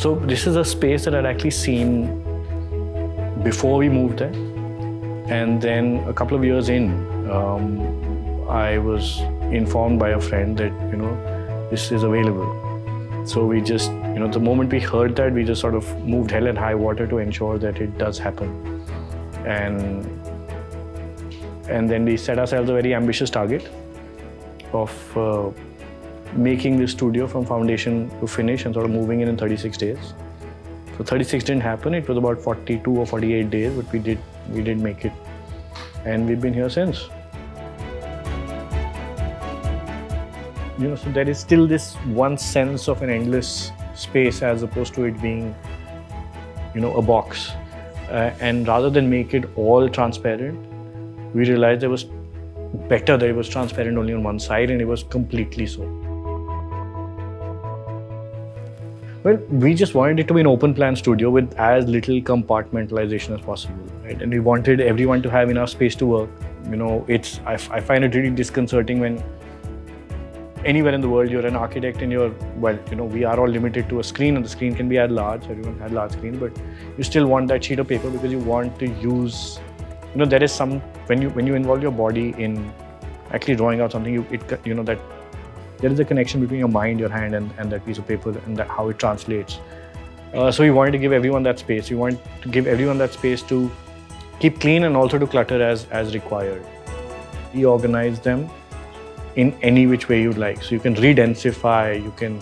So this is a space that I'd actually seen before we moved there, and then a couple of years in, I was informed by a friend that this is available. So we just the moment we heard that, we just sort of moved hell and high water to ensure that it does happen, and then we set ourselves a very ambitious target of making this studio from foundation to finish and sort of moving in 36 days. So 36 didn't happen. It was about 42 or 48 days, but we did make it, and we've been here since. So there is still this one sense of an endless space as opposed to it being, a box. And rather than make it all transparent, we realized it was better that it was transparent only on one side, and it was completely so. Well, we just wanted it to be an open plan studio with as little compartmentalization as possible, right? And we wanted everyone to have enough space to work. I find it really disconcerting when anywhere in the world you're an architect and we are all limited to a screen, and the screen can be as large. Everyone has large screen, but you still want that sheet of paper because you want to use. There is some when you involve your body in actually drawing out something, that there is a connection between your mind, your hand, and that piece of paper, and how it translates. So we wanted to give everyone that space. We want to give everyone that space to keep clean and also to clutter as required. We organize them in any which way you'd like. So you can re-densify, you can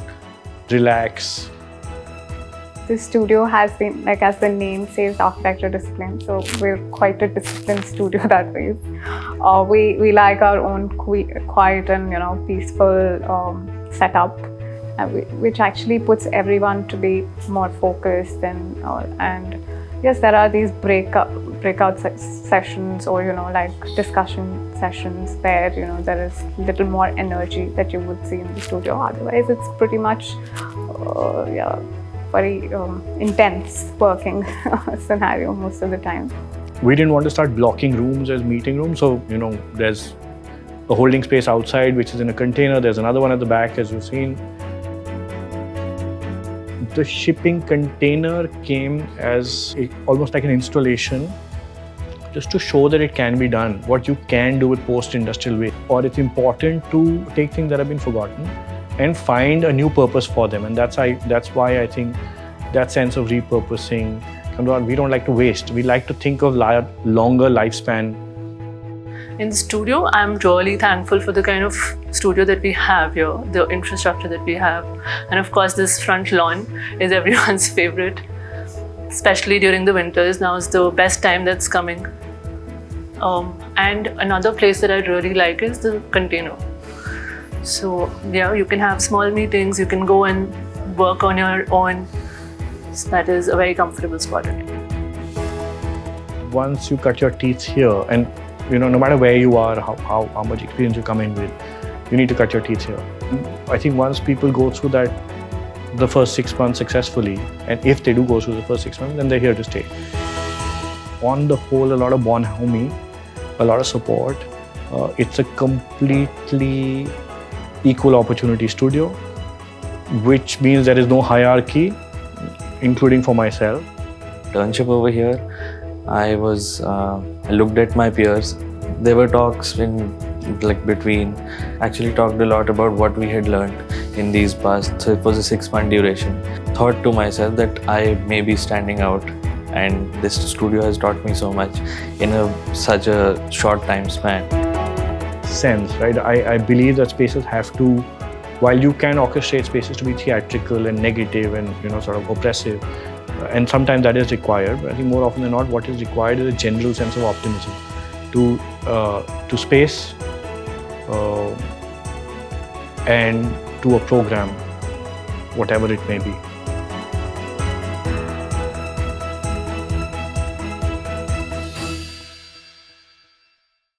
relax. The studio has been, as the name says, architecture discipline. So we're quite a disciplined studio that way. We like our own quiet and peaceful setup, which actually puts everyone to be more focused and yes, there are these breakout sessions or discussion sessions where there is little more energy that you would see in the studio. Otherwise, it's pretty much very intense working scenario most of the time. We didn't want to start blocking rooms as meeting rooms, so there's a holding space outside which is in a container. There's another one at the back, as you've seen. The shipping container came as almost like an installation, just to show that it can be done, what you can do with post-industrial waste. Or it's important to take things that have been forgotten and find a new purpose for them. And that's why I think that sense of repurposing comes on. We don't like to waste. We like to think of longer lifespan. In the studio, I'm really thankful for the kind of studio that we have here, the infrastructure that we have. And of course, this front lawn is everyone's favorite, especially during the winters. Now is the best time that's coming. And another place that I really like is the container. So yeah, you can have small meetings, you can go and work on your own. So that is a very comfortable spot. Once you cut your teeth here, and no matter where you are, how much experience you come in with, you need to cut your teeth here. I think once people go through the first 6 months successfully, and if they do go through the first 6 months, then they're here to stay. On the whole, a lot of bonhomie, a lot of support. It's a completely equal opportunity studio, which means there is no hierarchy, including for myself. Internship over here, I looked at my peers. There were talks between, actually talked a lot about what we had learned in these past. So it was a 6-month duration. Thought to myself that I may be standing out, and this studio has taught me so much in such a short time span. Sense, right? I believe that spaces have to, while you can orchestrate spaces to be theatrical and negative and sort of oppressive, and sometimes that is required, but I think more often than not, what is required is a general sense of optimism to space and to a program, whatever it may be.